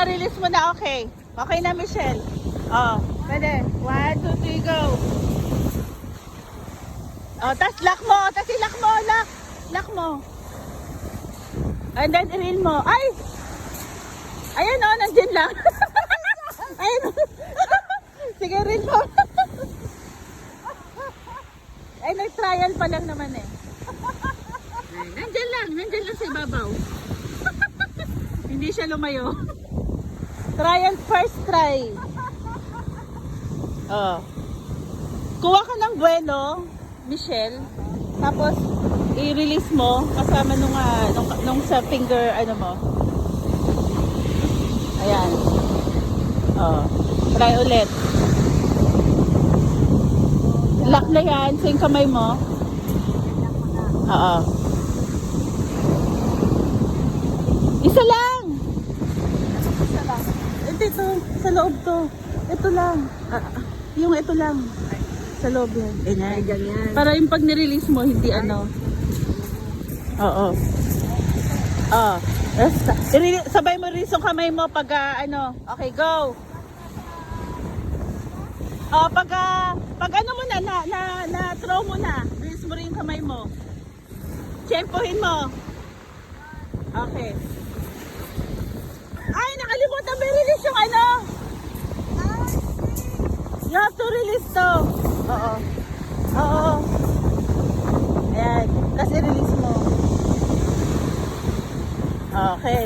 na-release mo na, okay. Okay na, Michelle. Oh, pwede. 1, 2, 3, go. Oh, tas lock mo. Tas i-lock mo. Lock. Lock mo. And then i-reel mo. Ay! Ayan oh, nandyan lang. Ayun. Sige, reel mo. Ay, nag-trial pa lang naman eh. Nandyan lang sa ibabaw. Hindi siya lumayo. Trial first try. Oh. Kuha ka ng buwelo, Michelle. Tapos i-release mo kasama nung sa finger ano mo. Ayan. Oh. Try ulit. Lock na yan sa yung kamay mo. Oo. Isa lang. Isa lang. Ito, sa loob to. Ito lang. Yung ito lang. Sa loob yan. Ganyan. Para yung pag nirelease mo, hindi ano. Oo. Oo. Sabay mo rin yung kamay mo pag ano. Okay, go. Pag ano mo na throw mo na. Release mo rin yung kamay mo. Tsempohin mo. Okay. Ay, nakalimutan mo release yung ano. You have to release to. Oo. Oo. Ayan. Tapos i-release mo. Okay.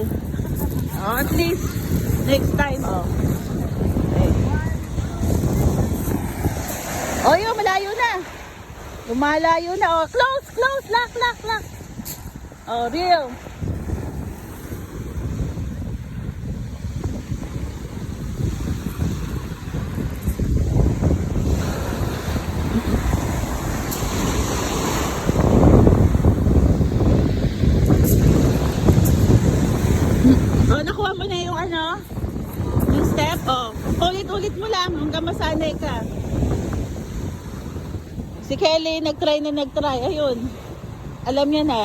Oh, at least next time. Oh. Okay. Oh, yun, malayo na. Lumalayo na. Oh, close. Lock. Oh, real. Oh, nakuha mo na yung ano? Yung step? Oh. Ulit-ulit mo lang hanggang masanay ka. Si Kelly nag-try. Ayun. Alam niya na.